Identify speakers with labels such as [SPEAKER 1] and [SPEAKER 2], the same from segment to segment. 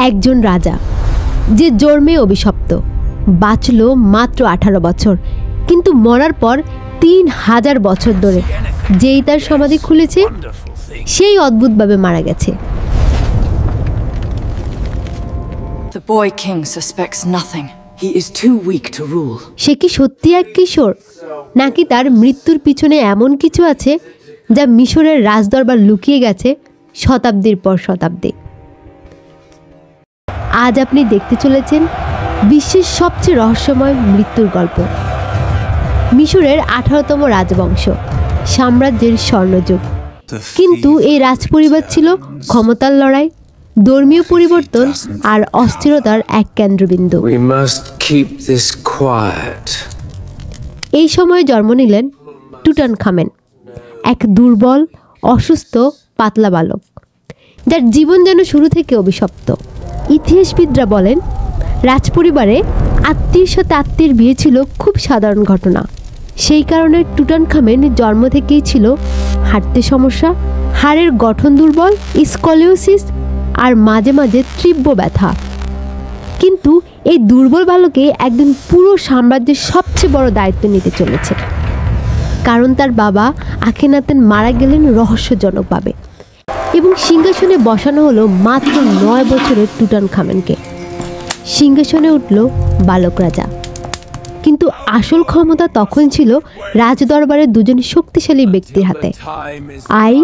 [SPEAKER 1] একজন রাজা যে জন্মে অভিশপ্ত, বাঁচল মাত্র 18 বছর, কিন্তু মরার পর 3000 বছর ধরে যেই তার সমাধি খুলেছে সেই অদ্ভুতভাবে মারা গেছে।
[SPEAKER 2] The boy king suspects nothing. He is too weak to rule.
[SPEAKER 1] সে কি সত্যি এক কিশোর, নাকি তার মৃত্যুর পিছনে এমন কিছু আছে যা মিশরের রাজদরবার লুকিয়ে গেছে শতাব্দীর পর শতাব্দী? আজ আপনি দেখতে চলেছেন বিশ্বের সবচেয়ে রহস্যময় মৃত্যুর গল্প। মিশরের 18তম রাজবংশ, সাম্রাজ্যের স্বর্ণযুগ। কিন্তু এই রাজপরিবার ছিল ক্ষমতার লড়াই, ধর্মীয় পরিবর্তন আর অস্থিরতার এক কেন্দ্রবিন্দু। এই সময়ে জন্ম নিলেন টুটানখামেন, এক দুর্বল, অসুস্থ, পাতলা বালক, যার জীবন যেন শুরু থেকে অভিশপ্ত। ইতিহাসবিদরা বলেন রাজপরিবারে আত্মীয়ের সাথে আত্মীয়ের বিয়ে ছিল খুব সাধারণ ঘটনা। সেই কারণে টুটানখামেন জন্ম থেকেই ছিল হাঁটতে সমস্যা, হাড়ের গঠন দুর্বল, স্কলিওসিস আর মাঝে মাঝে তীব্র ব্যথা। কিন্তু এই দুর্বল বালকে একদিন পুরো সাম্রাজ্যের সবচেয়ে বড় দায়িত্ব নিতে চলেছে, কারণ তার বাবা আখেনাতেন মারা গেলেন রহস্যজনকভাবে এবং সিংহাসনে বসানো হলো মাত্র 9 বছরের টুটানখামেনকে। সিংহাসনে উঠল বালক রাজা, কিন্তু আসল ক্ষমতা তখন ছিল রাজদরবারের দুজন শক্তিশালী ব্যক্তির হাতে। আই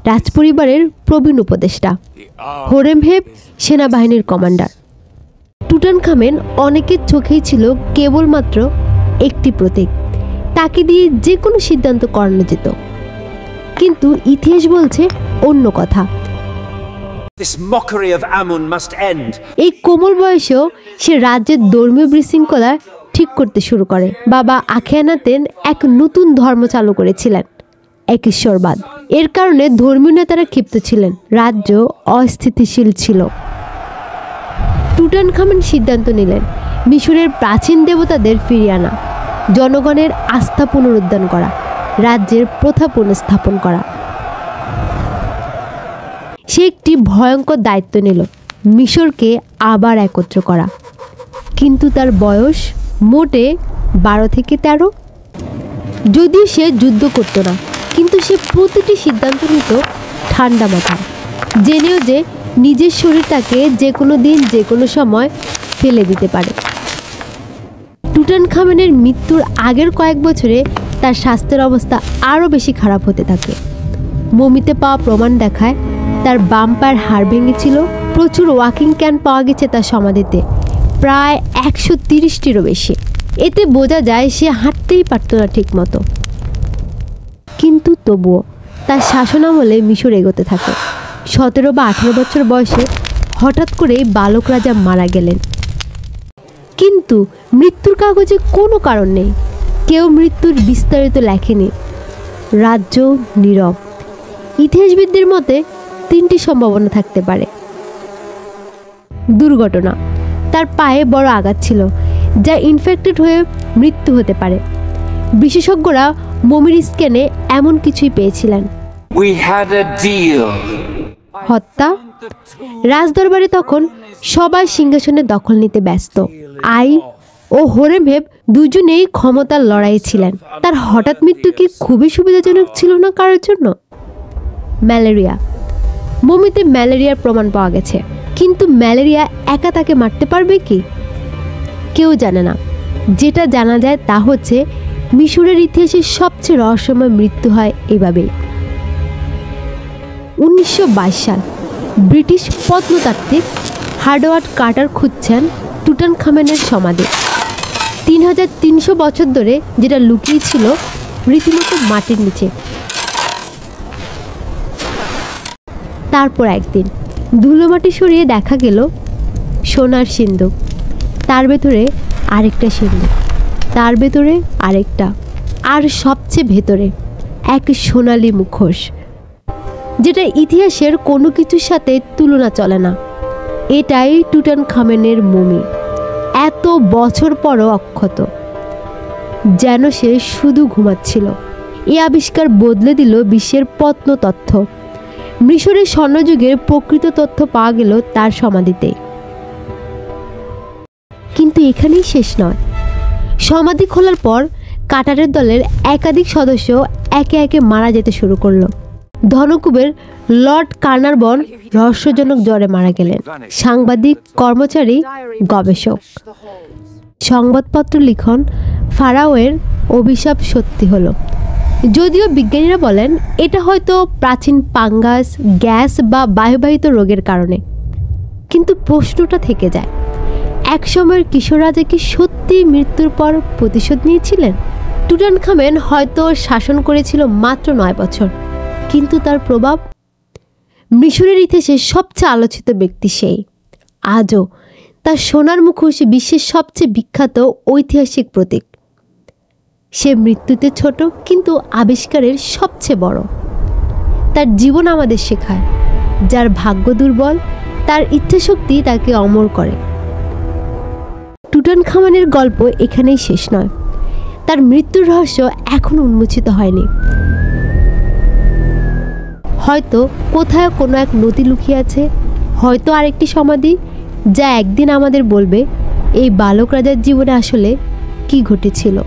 [SPEAKER 1] রাজপরিবারের প্রবীণ উপদেষ্টা, হোরেমহেব সেনাবাহিনীর কমান্ডার। টুটানখামেন অনেকের চোখেই ছিল কেবলমাত্র একটি প্রতীক, তাকে দিয়ে যে কোনো সিদ্ধান্ত করানো যেত। কিন্তু ইতিহাস বলছে অন্য কথা। এই কোমল বয়সেও সে রাজ্যের ধর্মীয় বিশৃঙ্খলা ঠিক করতে শুরু করে। বাবা আখেনাতেন এক নতুন ধর্ম চালু করেছিলেন, একেশ্বরবাদ। এর কারণে ধর্মীয় নেতারা ক্ষিপ্ত ছিলেন, রাজ্য অস্থিতিশীল ছিল। টুটানখামেন সিদ্ধান্ত নিলেন মিশরের প্রাচীন দেবতাদের ফিরিয়ে আনা, জনগণের আস্থা পুনরুদ্ধার করা, রাজ্যের প্রথা পুনঃস্থাপন করা। সে একটি ভয়ঙ্কর দায়িত্ব নিল, মিশরকে আবার একত্র করা। কিন্তু তার বয়স মোটে 12 থেকে 13। যদিও সে যুদ্ধ করতো না, কিন্তু সে প্রতিটি সিদ্ধান্ত নিত ঠান্ডা মাথায়, জেনেও যে নিজের শরীর তাকে যে কোনো দিন যে কোনো সময় ফেলে দিতে পারে। টুটানখামেনের মৃত্যুর আগের কয়েক বছরে তার স্বাস্থ্যের অবস্থা আরও বেশি খারাপ হতে থাকে। মমিতে পাওয়া প্রমাণ দেখায় তার বাম পায়ের হাড় ভেঙেছিল। প্রচুর ওয়াকিং ক্যান পাওয়া গেছে তার সমাধিতে, প্রায় 130টিরও বেশি। এতে বোঝা যায় সে হাঁটতেই পারত না ঠিক মতো। কিন্তু তবুও তার শাসনামলে মিশর এগোতে থাকে। 17 বা 18 বছর বয়সে হঠাৎ করেই বালক রাজা মারা গেলেন। কিন্তু মৃত্যুর কাগজে কোনো কারণ নেই, কেউ মৃত্যুর বিস্তারিত লেখেনি, রাজ্য নীরব। ইতিহাসবিদদের মতে 3টি সম্ভাবনা থাকতে পারে। দুর্ঘটনা, তার পায়ে বড় আঘাত ছিল যা ইনফেক্টেড হয়ে মৃত্যু হতে পারে। বিশেষজ্ঞরা মমির স্ক্যানে এমন কিছুই পেয়েছিলেন। হত্যা, রাজদরবারে তখন সবাই সিংহাসনে দখল নিতে ব্যস্ত। আই ও হোরেমহেব দুজনেই ক্ষমতার লড়াই ছিলেন। তার হঠাৎ মৃত্যু কি খুবই সুবিধাজনক ছিল না কারোর জন্য? ম্যালেরিয়া, মমিতে ম্যালেরিয়ার প্রমাণ পাওয়া গেছে, কিন্তু ম্যালেরিয়া একা তাকে মারতে পারবে কি? কেউ জানে না। যেটা জানা যায় তা হচ্ছে মিশরের ইতিহাসে সবচেয়ে রহস্যময় মৃত্যু হয় এভাবেই। 1922 সাল, ব্রিটিশ প্রত্নতাত্ত্বিক হাওয়ার্ড কার্টার খুঁজছেন টুটানখামেনের সমাধি। 3300 বছর ধরে যেটা লুকিয়ে ছিল রীতিমতো মাটির নিচে। তারপর একদিন ধুলোমাটি সরিয়ে দেখা গেল সোনার সিন্দুক, তার ভেতরে আরেকটা সিন্দুক, তার ভেতরে আরেকটা, আর সবচেয়ে ভেতরে এক সোনালি মুখোশ, যেটা ইতিহাসের কোনো কিছুর সাথে তুলনা চলে না। এটাই টুটানখামেনের মমি, এত বছর পরও অক্ষত, যেন সে শুধু ঘুমাচ্ছিল। এই আবিষ্কার বদলে দিল বিশ্বের প্রত্নতত্ত্ব। মিশরের স্বর্ণযুগের প্রকৃত তথ্য পাওয়া গেল তার সমাধিতে। কিন্তু এখানেই শেষ নয়। সমাধি খোলার পর কাটারের দলের একাধিক সদস্য একে একে মারা যেতে শুরু করলো। ধনকুবের লর্ড কার্নারবন রহস্যজনক জ্বরে মারা গেলেন। সাংবাদিক, কর্মচারী, গবেষক, সংবাদপত্র লিখন ফারাওয়ের অভিশাপ সত্যি হলো। যদিও বিজ্ঞানীরা বলেন এটা হয়তো প্রাচীন পাঙ্গাস, গ্যাস বা বায়ুবাহিত রোগের কারণে, কিন্তু প্রশ্নটা থেকে যায়, একসময়ের কিশোর রাজা কি সত্যি মৃত্যুর পর প্রতিশোধ নিয়েছিলেন? টুটানখামেন হয়তো শাসন করেছিল মাত্র 9 বছর, কিন্তু তার প্রভাব মিশরের ইতিহাসে সবচেয়ে আলোচিত ব্যক্তি সেই। আজও তার সোনার মুখোশ বিশ্বের সবচেয়ে বিখ্যাত ঐতিহাসিক প্রতীক। সে মৃত্যুতে ছোট কিন্তু আবিষ্কারের সবচেয়ে বড়। তার জীবন আমাদের শেখায়, যার ভাগ্য দুর্বল তার ইচ্ছাশক্তি তাকে অমর করে। টুটানখামেনের গল্প এখানেই শেষ নয়। তার মৃত্যুর রহস্য এখনো উন্মোচিত হয়নি। হয়তো কোথাও কোনো এক নদী লুকিয়ে আছে, হয়তো আরেকটি সমাধি, যা একদিন আমাদের বলবে এই বালক রাজার জীবনে আসলে কি ঘটেছিল।